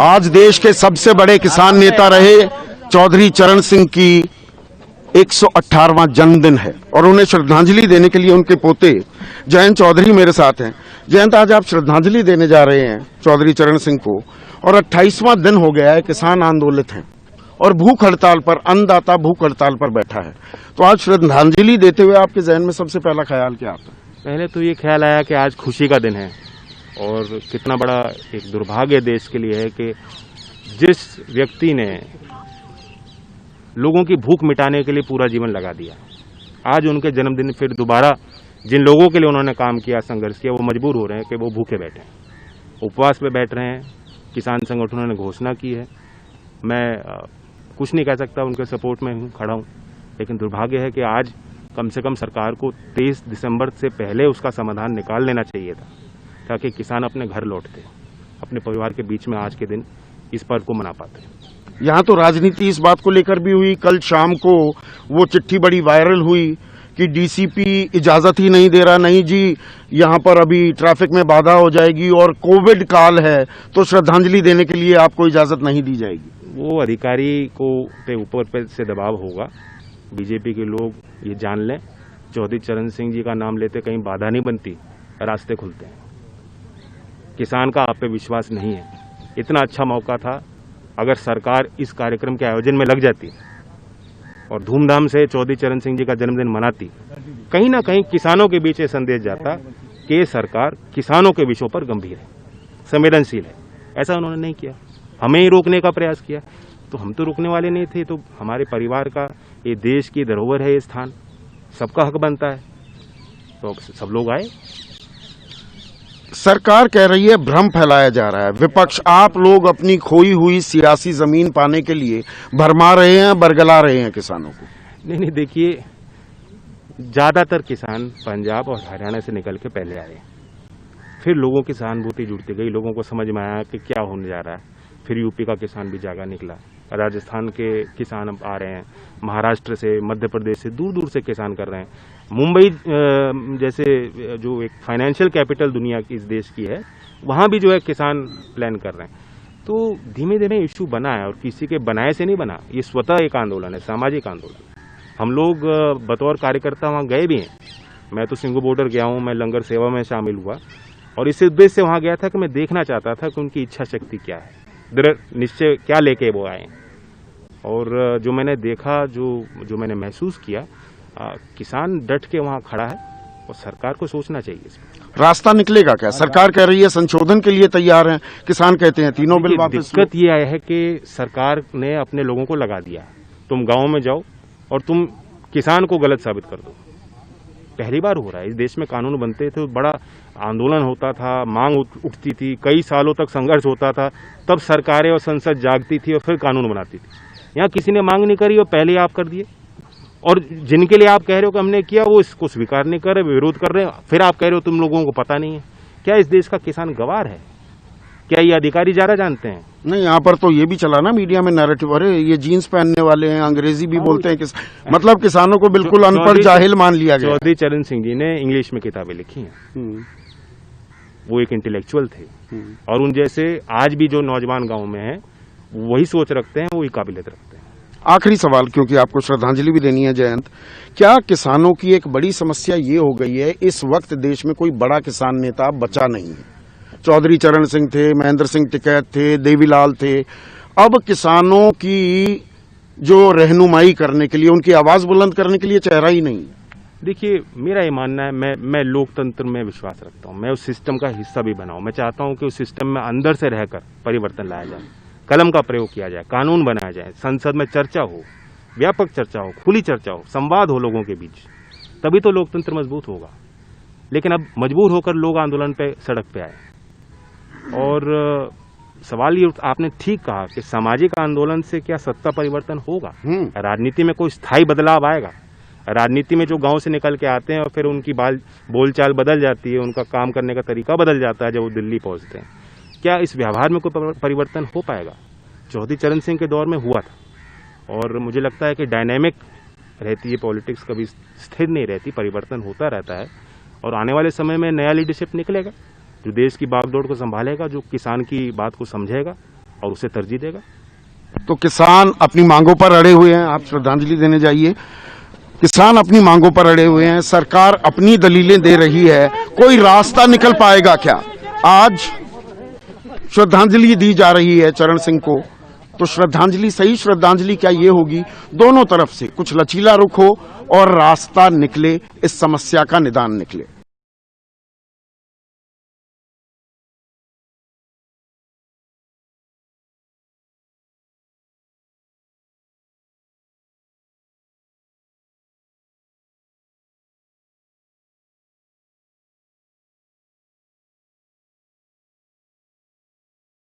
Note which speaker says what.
Speaker 1: आज देश के सबसे बड़े किसान नेता रहे चौधरी चरण सिंह की 118वां जन्मदिन है और उन्हें श्रद्धांजलि देने के लिए उनके पोते जयंत चौधरी मेरे साथ हैं। जयंत, आज आप श्रद्धांजलि देने जा रहे हैं चौधरी चरण सिंह को और 28वां दिन हो गया है, किसान आंदोलित हैं और भूख हड़ताल पर, अन्नदाता भूख हड़ताल पर बैठा है। तो आज श्रद्धांजलि देते हुए आपके जहन में सबसे पहला ख्याल क्या आता है?
Speaker 2: पहले तो ये ख्याल आया कि आज खुशी का दिन है और कितना बड़ा एक दुर्भाग्य देश के लिए है कि जिस व्यक्ति ने लोगों की भूख मिटाने के लिए पूरा जीवन लगा दिया, आज उनके जन्मदिन फिर दोबारा जिन लोगों के लिए उन्होंने काम किया, संघर्ष किया, वो मजबूर हो रहे हैं कि वो भूखे बैठे हैं, उपवास पे बैठ रहे हैं। किसान संगठनों ने घोषणा की है, मैं कुछ नहीं कह सकता, उनके सपोर्ट में हूँ, खड़ा हूँ, लेकिन दुर्भाग्य है कि आज कम से कम सरकार को 23 दिसंबर से पहले उसका समाधान निकाल लेना चाहिए था, ताकि किसान अपने घर लौटते, अपने परिवार के बीच में आज के दिन इस पर्व को मना पाते।
Speaker 1: यहाँ तो राजनीति इस बात को लेकर भी हुई, कल शाम को वो चिट्ठी बड़ी वायरल हुई कि डीसीपी इजाजत ही नहीं दे रहा, नहीं जी यहाँ पर अभी ट्रैफिक में बाधा हो जाएगी और कोविड काल है तो श्रद्धांजलि देने के लिए आपको इजाजत नहीं दी जाएगी।
Speaker 2: वो अधिकारी को पे ऊपर से दबाव होगा। बीजेपी के लोग ये जान लें, चौधरी चरण सिंह जी का नाम लेते कहीं बाधा नहीं बनती, रास्ते खुलते हैं। किसान का आप पे विश्वास नहीं है। इतना अच्छा मौका था, अगर सरकार इस कार्यक्रम के आयोजन में लग जाती और धूमधाम से चौधरी चरण सिंह जी का जन्मदिन मनाती, कहीं ना कहीं किसानों के बीच ये संदेश जाता कि सरकार किसानों के विषयों पर गंभीर है, संवेदनशील है। ऐसा उन्होंने नहीं किया, हमें ही रोकने का प्रयास किया। तो हम तो रुकने वाले नहीं थे। तो हमारे परिवार का, ये देश की धरोहर है, ये स्थान सबका हक बनता है, तो सब लोग आए।
Speaker 1: सरकार कह रही है भ्रम फैलाया जा रहा है, विपक्ष, आप लोग अपनी खोई हुई सियासी जमीन पाने के लिए भरमा रहे हैं, बरगला रहे हैं किसानों को।
Speaker 2: नहीं, देखिए, ज्यादातर किसान पंजाब और हरियाणा से निकल के पहले आए, फिर लोगों की सहानुभूति जुड़ती गई, लोगों को समझ में आया कि क्या होने जा रहा है। फिर यूपी का किसान भी जागा निकला, राजस्थान के किसान अब आ रहे हैं, महाराष्ट्र से, मध्य प्रदेश से, दूर दूर से किसान कर रहे हैं। मुंबई जैसे जो एक फाइनेंशियल कैपिटल दुनिया की, इस देश की है, वहाँ भी जो है किसान प्लान कर रहे हैं। तो धीमे धीमे इश्यू बना है और किसी के बनाए से नहीं बना, ये स्वतः एक आंदोलन है, सामाजिक आंदोलन। हम लोग बतौर कार्यकर्ता वहाँ गए भी हैं। मैं तो सिंघू बॉर्डर गया हूँ, मैं लंगर सेवा में शामिल हुआ और इस उद्देश्य से वहाँ गया था कि मैं देखना चाहता था कि उनकी इच्छा शक्ति क्या है, दृढ़ निश्चय क्या लेके वो आए। और जो मैंने देखा, जो मैंने महसूस किया, किसान डट के वहाँ खड़ा है और सरकार को सोचना चाहिए इसमें।
Speaker 1: रास्ता निकलेगा क्या? सरकार कह रही है संशोधन के लिए तैयार है, किसान कहते हैं तीनों बिल वापस।
Speaker 2: दिक्कत ये आया है कि सरकार ने अपने लोगों को लगा दिया, तुम गाँव में जाओ और तुम किसान को गलत साबित कर दो। पहली बार हो रहा है, इस देश में कानून बनते थे, बड़ा आंदोलन होता था, मांग उठती थी, कई सालों तक संघर्ष होता था, तब सरकारें और संसद जागती थी और फिर कानून बनाती थी। यहाँ किसी ने मांग नहीं करी और पहले आप कर दिए, और जिनके लिए आप कह रहे हो कि हमने किया, वो इसको स्वीकार नहीं कर रहे, विरोध कर रहे हैं। फिर आप कह रहे हो तुम लोगों को पता नहीं है। क्या इस देश का किसान गवार है? क्या ये अधिकारी ज्यादा जानते हैं?
Speaker 1: नहीं, यहाँ पर तो ये भी चला ना मीडिया में नैरेटिव, अरे ये जीन्स पहनने वाले हैं, अंग्रेजी भी बोलते हैं, मतलब किसानों को बिल्कुल अनपढ़ जाहिल मान लिया गया।
Speaker 2: चौधरी चरण सिंह जी ने इंग्लिश में किताबें लिखी हैं, वो एक इंटेलेक्चुअल थे, और उन जैसे आज भी जो नौजवान गांव में हैं वही सोच रखते हैं, वही काबिलियत रखते हैं।
Speaker 1: आखिरी सवाल, क्योंकि आपको श्रद्धांजलि भी देनी है जयंत, क्या किसानों की एक बड़ी समस्या ये हो गई है, इस वक्त देश में कोई बड़ा किसान नेता बचा नहीं है? चौधरी चरण सिंह थे, महेंद्र सिंह टिकैत थे, देवीलाल थे, अब किसानों की जो रहनुमाई करने के लिए, उनकी आवाज बुलंद करने के लिए चेहरा ही नहीं।
Speaker 2: देखिए, मेरा ये मानना है, मैं लोकतंत्र में विश्वास रखता हूँ, मैं उस सिस्टम का हिस्सा भी बनाऊं। मैं चाहता हूँ कि उस सिस्टम में अंदर से रहकर परिवर्तन लाया जाए, कलम का प्रयोग किया जाए, कानून बनाया जाए, संसद में चर्चा हो, व्यापक चर्चा हो, खुली चर्चा हो, संवाद हो लोगों के बीच, तभी तो लोकतंत्र मजबूत होगा। लेकिन अब मजबूर होकर लोग आंदोलन पे, सड़क पे आए। और सवाल ये, आपने ठीक कहा कि सामाजिक आंदोलन से क्या सत्ता परिवर्तन होगा? राजनीति में कोई स्थायी बदलाव आएगा? राजनीति में जो गांव से निकल के आते हैं और फिर उनकी बोलचाल बदल जाती है, उनका काम करने का तरीका बदल जाता है जब वो दिल्ली पहुंचते हैं, क्या इस व्यवहार में कोई परिवर्तन हो पाएगा? चौधरी चरण सिंह के दौर में हुआ था, और मुझे लगता है कि डायनेमिक रहती है पॉलिटिक्स, कभी स्थिर नहीं रहती, परिवर्तन होता रहता है, और आने वाले समय में नया लीडरशिप निकलेगा जो देश की बागडोर को संभालेगा, जो किसान की बात को समझेगा और उसे तरजीह देगा।
Speaker 1: तो किसान अपनी मांगों पर अड़े हुए हैं, आप श्रद्धांजलि देने जाइए। किसान अपनी मांगों पर अड़े हुए हैं, सरकार अपनी दलीलें दे रही है, कोई रास्ता निकल पाएगा क्या? आज श्रद्धांजलि दी जा रही है चरण सिंह को, तो श्रद्धांजलि, सही श्रद्धांजलि क्या ये होगी दोनों तरफ से कुछ लचीला रुख हो और रास्ता निकले, इस समस्या का निदान निकले।